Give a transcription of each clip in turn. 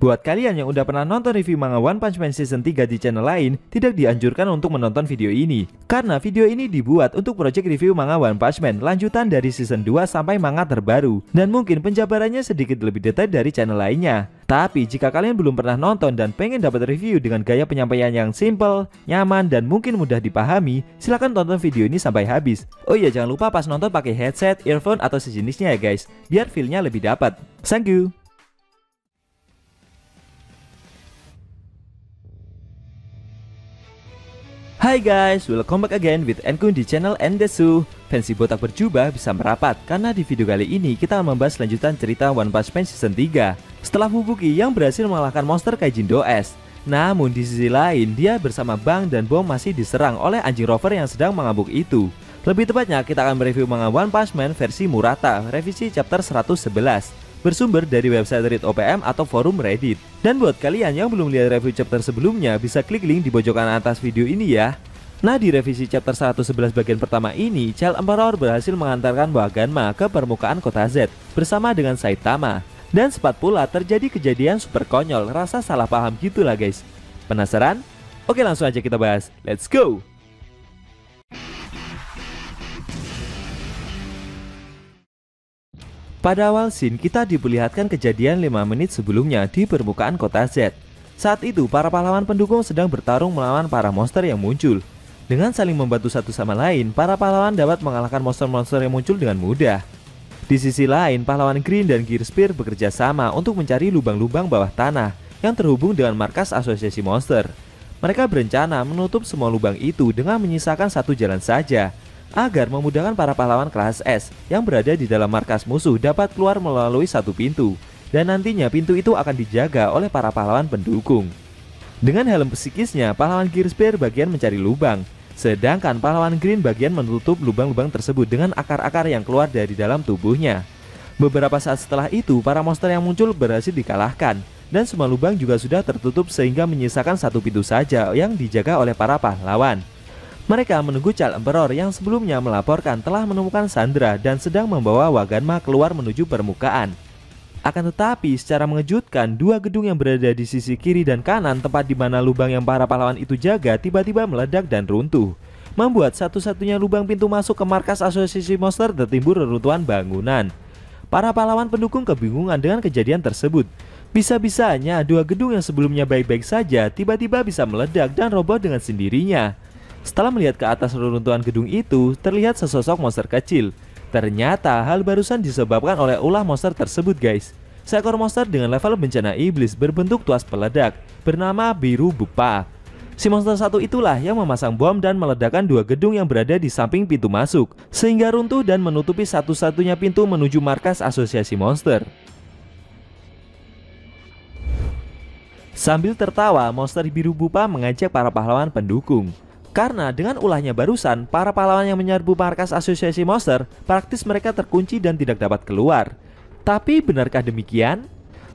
Buat kalian yang udah pernah nonton review manga One Punch Man Season 3 di channel lain, tidak dianjurkan untuk menonton video ini. Karena video ini dibuat untuk project review manga One Punch Man lanjutan dari Season 2 sampai manga terbaru. Dan mungkin penjabarannya sedikit lebih detail dari channel lainnya. Tapi jika kalian belum pernah nonton dan pengen dapat review dengan gaya penyampaian yang simple, nyaman, dan mungkin mudah dipahami, silahkan tonton video ini sampai habis. Oh iya, jangan lupa pas nonton pakai headset, earphone, atau sejenisnya ya guys, biar feel-nya lebih dapat. Thank you. Hai guys, welcome back again with Enkun di channel Endesu. Fancy botak berjubah bisa merapat karena di video kali ini kita akan membahas lanjutan cerita One Punch Man Season 3 setelah Fubuki yang berhasil mengalahkan monster Kaijindo S. Namun di sisi lain dia bersama Bang dan Bom masih diserang oleh anjing rover yang sedang mengabuk itu. Lebih tepatnya kita akan mereview manga One Punch Man versi Murata revisi chapter 111 bersumber dari website Read OPM atau forum Reddit. Dan buat kalian yang belum lihat review chapter sebelumnya, bisa klik link di pojokan atas video ini ya. Nah, di revisi chapter 111 bagian pertama ini, Child Emperor berhasil mengantarkan Waganma ke permukaan kota Z bersama dengan Saitama. Dan sempat pula terjadi kejadian super konyol, rasa salah paham gitulah guys. Penasaran? Oke, langsung aja kita bahas. Let's go! Pada awal scene kita diperlihatkan kejadian 5 menit sebelumnya di permukaan kota Z. Saat itu para pahlawan pendukung sedang bertarung melawan para monster yang muncul. Dengan saling membantu satu sama lain, para pahlawan dapat mengalahkan monster-monster yang muncul dengan mudah. Di sisi lain, pahlawan Green dan Gear Spear bekerja sama untuk mencari lubang-lubang bawah tanah yang terhubung dengan markas asosiasi monster. Mereka berencana menutup semua lubang itu dengan menyisakan satu jalan saja, agar memudahkan para pahlawan kelas S yang berada di dalam markas musuh dapat keluar melalui satu pintu. Dan nantinya pintu itu akan dijaga oleh para pahlawan pendukung. Dengan helm psikisnya, pahlawan Gear Spear bagian mencari lubang, sedangkan pahlawan Green bagian menutup lubang-lubang tersebut dengan akar-akar yang keluar dari dalam tubuhnya. Beberapa saat setelah itu, para monster yang muncul berhasil dikalahkan, dan semua lubang juga sudah tertutup sehingga menyisakan satu pintu saja yang dijaga oleh para pahlawan. Mereka menunggu Child Emperor yang sebelumnya melaporkan telah menemukan Sandra dan sedang membawa Waganma keluar menuju permukaan. Akan tetapi secara mengejutkan, dua gedung yang berada di sisi kiri dan kanan tempat di mana lubang yang para pahlawan itu jaga tiba-tiba meledak dan runtuh, membuat satu-satunya lubang pintu masuk ke markas asosiasi monster tertimbun reruntuhan bangunan. Para pahlawan pendukung kebingungan dengan kejadian tersebut. Bisa-bisanya dua gedung yang sebelumnya baik-baik saja tiba-tiba bisa meledak dan roboh dengan sendirinya. Setelah melihat ke atas reruntuhan gedung itu, terlihat sesosok monster kecil. Ternyata hal barusan disebabkan oleh ulah monster tersebut guys. Seekor monster dengan level bencana iblis berbentuk tuas peledak, bernama Biru Bupa. Si monster satu itulah yang memasang bom dan meledakkan dua gedung yang berada di samping pintu masuk, sehingga runtuh dan menutupi satu-satunya pintu menuju markas asosiasi monster. Sambil tertawa, monster Biru Bupa mengajak para pahlawan pendukung. Karena dengan ulahnya barusan, para pahlawan yang menyerbu markas asosiasi monster, praktis mereka terkunci dan tidak dapat keluar. Tapi benarkah demikian?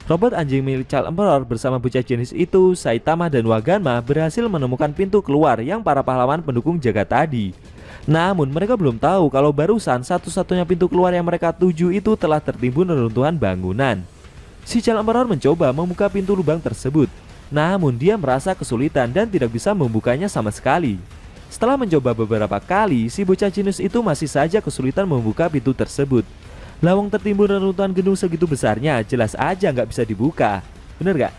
Robot anjing milik Child Emperor bersama bocah jenis itu, Saitama dan Waganma berhasil menemukan pintu keluar yang para pahlawan pendukung jaga tadi. Namun mereka belum tahu kalau barusan satu-satunya pintu keluar yang mereka tuju itu telah tertimbun reruntuhan bangunan. Si Child Emperor mencoba membuka pintu lubang tersebut, namun dia merasa kesulitan dan tidak bisa membukanya sama sekali. Setelah mencoba beberapa kali, si bocah jenius itu masih saja kesulitan membuka pintu tersebut. Lawang tertimbun reruntuhan gedung segitu besarnya, jelas aja nggak bisa dibuka. Bener gak?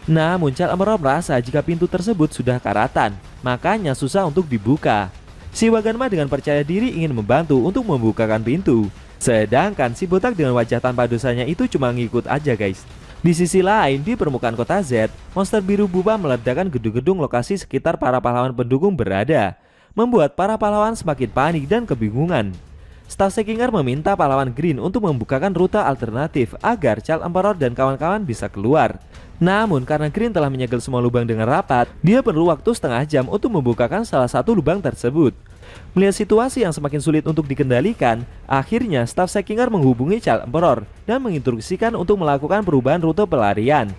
Namun Child Emperor merasa jika pintu tersebut sudah karatan, makanya susah untuk dibuka. Si Waganma dengan percaya diri ingin membantu untuk membukakan pintu, sedangkan si botak dengan wajah tanpa dosanya itu cuma ngikut aja guys. Di sisi lain, di permukaan kota Z, monster Biru Bupa meledakkan gedung-gedung lokasi sekitar para pahlawan pendukung berada, membuat para pahlawan semakin panik dan kebingungan. Staff Sekinger meminta pahlawan Green untuk membukakan rute alternatif agar Child Emperor dan kawan-kawan bisa keluar. Namun karena Green telah menyegel semua lubang dengan rapat, dia perlu waktu setengah jam untuk membukakan salah satu lubang tersebut. Melihat situasi yang semakin sulit untuk dikendalikan, akhirnya Staff Sekinger menghubungi Child Emperor dan menginstruksikan untuk melakukan perubahan rute pelarian.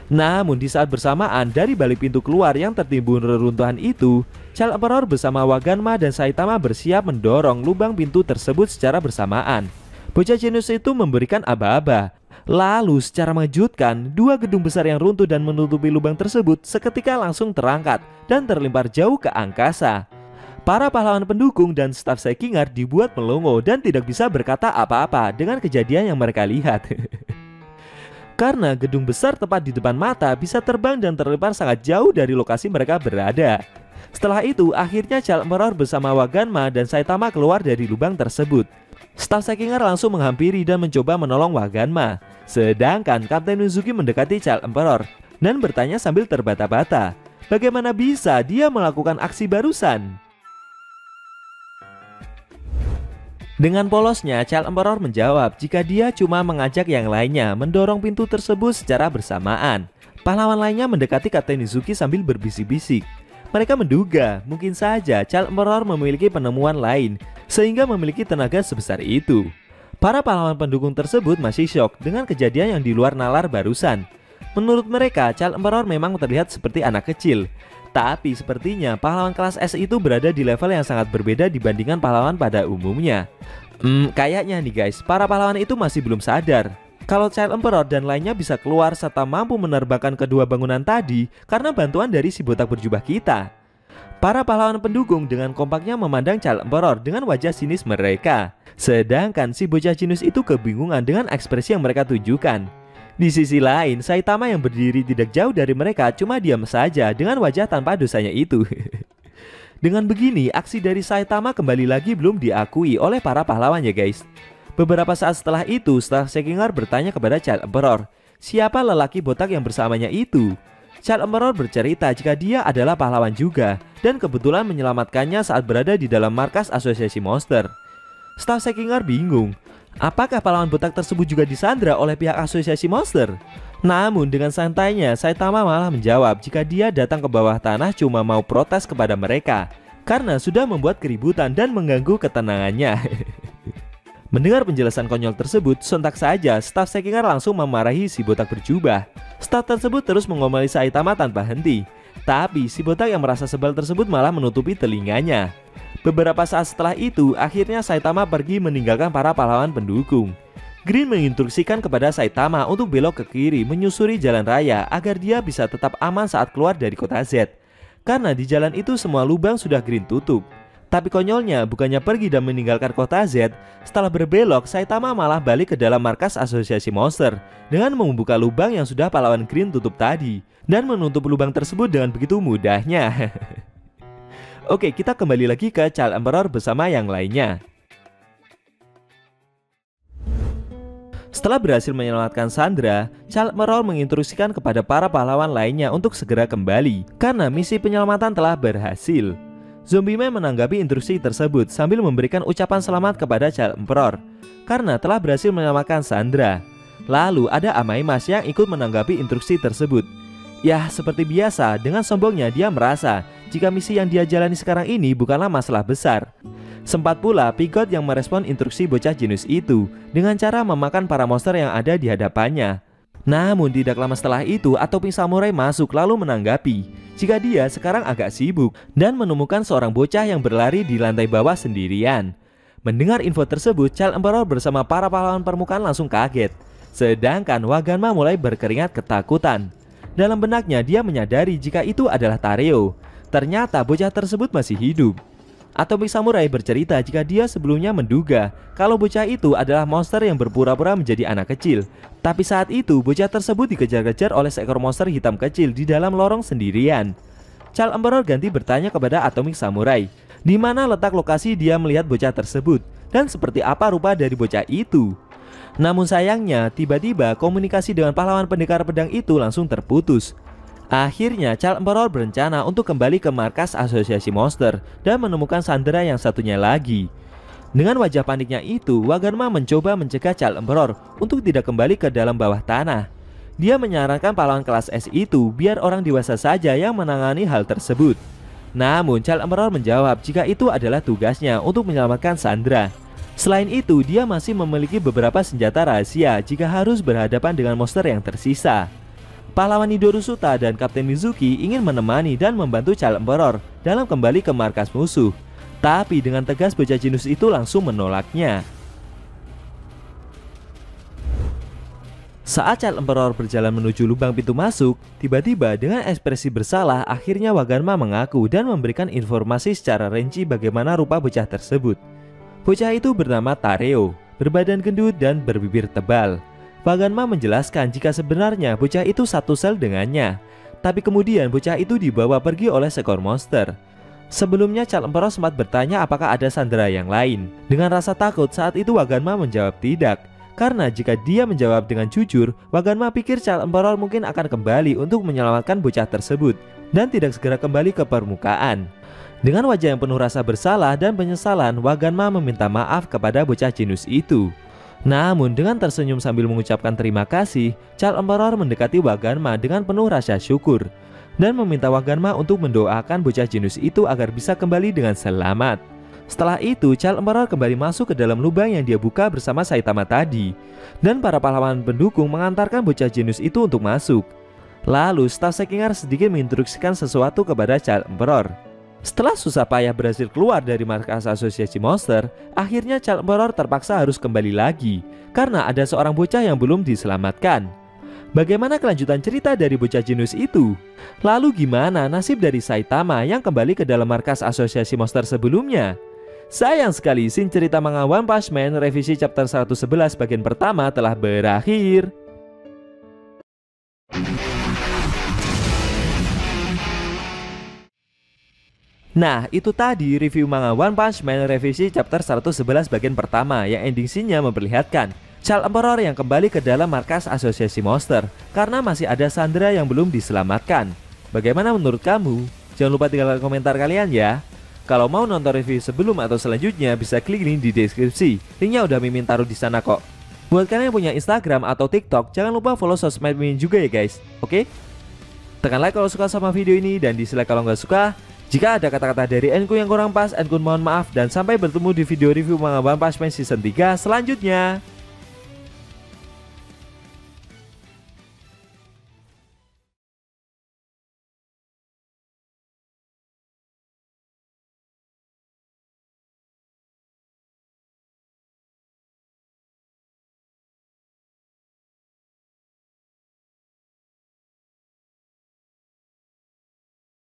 Namun di saat bersamaan, dari balik pintu keluar yang tertimbun reruntuhan itu, Child Emperor bersama Waganma dan Saitama bersiap mendorong lubang pintu tersebut secara bersamaan. Bocah jenius itu memberikan aba-aba, Lalu secara mengejutkan, dua gedung besar yang runtuh dan menutupi lubang tersebut seketika langsung terangkat dan terlempar jauh ke angkasa. Para pahlawan pendukung dan staf Sekingar dibuat melongo dan tidak bisa berkata apa-apa dengan kejadian yang mereka lihat. Karena gedung besar tepat di depan mata bisa terbang dan terlempar sangat jauh dari lokasi mereka berada. Setelah itu, akhirnya Child Emperor bersama Waganma dan Saitama keluar dari lubang tersebut. Staf Sekingar langsung menghampiri dan mencoba menolong Waganma. Sedangkan Kapten Mizuki mendekati Child Emperor dan bertanya sambil terbata-bata, bagaimana bisa dia melakukan aksi barusan? Dengan polosnya, Child Emperor menjawab jika dia cuma mengajak yang lainnya mendorong pintu tersebut secara bersamaan. Pahlawan lainnya mendekati Kapten Mizuki sambil berbisik-bisik. Mereka menduga mungkin saja Child Emperor memiliki penemuan lain sehingga memiliki tenaga sebesar itu. Para pahlawan pendukung tersebut masih syok dengan kejadian yang di luar nalar barusan. Menurut mereka, Child Emperor memang terlihat seperti anak kecil. Tapi sepertinya pahlawan kelas S itu berada di level yang sangat berbeda dibandingkan pahlawan pada umumnya. Kayaknya nih guys, para pahlawan itu masih belum sadar kalau Child Emperor dan lainnya bisa keluar serta mampu menerbangkan kedua bangunan tadi karena bantuan dari si botak berjubah kita. Para pahlawan pendukung dengan kompaknya memandang Child Emperor dengan wajah sinis mereka. Sedangkan si bocah jenius itu kebingungan dengan ekspresi yang mereka tunjukkan. Di sisi lain, Saitama yang berdiri tidak jauh dari mereka cuma diam saja dengan wajah tanpa dosanya itu. Dengan begini, aksi dari Saitama kembali lagi belum diakui oleh para pahlawan ya guys. Beberapa saat setelah itu, Staf Sekingar bertanya kepada Child Emperor, siapa lelaki botak yang bersamanya itu? Child Emperor bercerita jika dia adalah pahlawan juga dan kebetulan menyelamatkannya saat berada di dalam markas asosiasi monster. Staf Sekingar bingung, apakah pahlawan botak tersebut juga disandra oleh pihak asosiasi monster? Namun dengan santainya Saitama malah menjawab jika dia datang ke bawah tanah cuma mau protes kepada mereka karena sudah membuat keributan dan mengganggu ketenangannya. Mendengar penjelasan konyol tersebut, sontak saja Staf Sekingar langsung memarahi si botak berjubah. Staf tersebut terus mengomeli Saitama tanpa henti. Tapi si botak yang merasa sebal tersebut malah menutupi telinganya. Beberapa saat setelah itu, akhirnya Saitama pergi meninggalkan para pahlawan pendukung. Green menginstruksikan kepada Saitama untuk belok ke kiri menyusuri jalan raya agar dia bisa tetap aman saat keluar dari kota Z. Karena di jalan itu semua lubang sudah Green tutup. Tapi konyolnya, bukannya pergi dan meninggalkan kota Z, setelah berbelok, Saitama malah balik ke dalam markas asosiasi monster dengan membuka lubang yang sudah pahlawan Green tutup tadi dan menutup lubang tersebut dengan begitu mudahnya. Oke, kita kembali lagi ke Child Emperor bersama yang lainnya. Setelah berhasil menyelamatkan Sandra, Child Emperor menginstruksikan kepada para pahlawan lainnya untuk segera kembali karena misi penyelamatan telah berhasil. Zombie Man menanggapi instruksi tersebut sambil memberikan ucapan selamat kepada Child Emperor karena telah berhasil menyelamatkan Sandra. Lalu ada Amaimas yang ikut menanggapi instruksi tersebut. Ya, seperti biasa, dengan sombongnya dia merasa jika misi yang dia jalani sekarang ini bukanlah masalah besar. Sempat pula Pigot yang merespon instruksi bocah jenius itu dengan cara memakan para monster yang ada di hadapannya. Namun tidak lama setelah itu, Atomic Samurai masuk lalu menanggapi jika dia sekarang agak sibuk dan menemukan seorang bocah yang berlari di lantai bawah sendirian. Mendengar info tersebut, Child Emperor bersama para pahlawan permukaan langsung kaget. Sedangkan Waganma mulai berkeringat ketakutan. Dalam benaknya dia menyadari jika itu adalah Tareo. Ternyata bocah tersebut masih hidup. Atomic Samurai bercerita jika dia sebelumnya menduga kalau bocah itu adalah monster yang berpura-pura menjadi anak kecil. Tapi saat itu bocah tersebut dikejar-kejar oleh seekor monster hitam kecil di dalam lorong sendirian. Child Emperor ganti bertanya kepada Atomic Samurai, di mana letak lokasi dia melihat bocah tersebut dan seperti apa rupa dari bocah itu. Namun sayangnya tiba-tiba komunikasi dengan pahlawan pendekar pedang itu langsung terputus. Akhirnya Child Emperor berencana untuk kembali ke markas asosiasi monster dan menemukan Sandra yang satunya lagi. Dengan wajah paniknya itu, Waganma mencoba mencegah Child Emperor untuk tidak kembali ke dalam bawah tanah. Dia menyarankan pahlawan kelas S itu biar orang dewasa saja yang menangani hal tersebut. Namun Child Emperor menjawab jika itu adalah tugasnya untuk menyelamatkan Sandra. Selain itu, dia masih memiliki beberapa senjata rahasia jika harus berhadapan dengan monster yang tersisa. Pahlawan Nidoro Suta dan Kapten Mizuki ingin menemani dan membantu Child Emperor dalam kembali ke markas musuh. Tapi dengan tegas bocah jenius itu langsung menolaknya. Saat Child Emperor berjalan menuju lubang pintu masuk, tiba-tiba dengan ekspresi bersalah akhirnya Waganma mengaku dan memberikan informasi secara rinci bagaimana rupa bocah tersebut. Bocah itu bernama Tareo, berbadan gendut dan berbibir tebal. Waganma menjelaskan jika sebenarnya bocah itu satu sel dengannya, tapi kemudian bocah itu dibawa pergi oleh seekor monster. Sebelumnya Child Emperor sempat bertanya apakah ada sandera yang lain. Dengan rasa takut saat itu Waganma menjawab tidak. Karena jika dia menjawab dengan jujur, Waganma pikir Child Emperor mungkin akan kembali untuk menyelamatkan bocah tersebut dan tidak segera kembali ke permukaan. Dengan wajah yang penuh rasa bersalah dan penyesalan, Waganma meminta maaf kepada bocah jenius itu. Namun dengan tersenyum sambil mengucapkan terima kasih, Child Emperor mendekati Waganma dengan penuh rasa syukur dan meminta Waganma untuk mendoakan bocah jenius itu agar bisa kembali dengan selamat. Setelah itu, Child Emperor kembali masuk ke dalam lubang yang dia buka bersama Saitama tadi, dan para pahlawan pendukung mengantarkan bocah jenius itu untuk masuk. Lalu, staf Sekingar sedikit menginstruksikan sesuatu kepada Child Emperor. Setelah susah payah berhasil keluar dari markas asosiasi monster, akhirnya Child Emperor terpaksa harus kembali lagi, karena ada seorang bocah yang belum diselamatkan. Bagaimana kelanjutan cerita dari bocah jenius itu? Lalu gimana nasib dari Saitama yang kembali ke dalam markas asosiasi monster sebelumnya? Sayang sekali, scene cerita manga One Punch Man revisi chapter 111 bagian pertama telah berakhir. Nah, itu tadi review manga One Punch Man revisi chapter 111 bagian pertama yang ending scene-nya memperlihatkan Child Emperor yang kembali ke dalam markas asosiasi monster karena masih ada sandera yang belum diselamatkan. Bagaimana menurut kamu? Jangan lupa tinggalkan komentar kalian ya. Kalau mau nonton review sebelum atau selanjutnya bisa klik link di deskripsi. Linknya udah Mimin taruh di sana kok. Buat kalian yang punya Instagram atau TikTok, jangan lupa follow sosmed Mimin juga ya guys. Oke? Tekan like kalau suka sama video ini dan dislike kalau nggak suka. Jika ada kata-kata dari Enku yang kurang pas, Enku mohon maaf dan sampai bertemu di video review manga One Punch Man season 3 selanjutnya.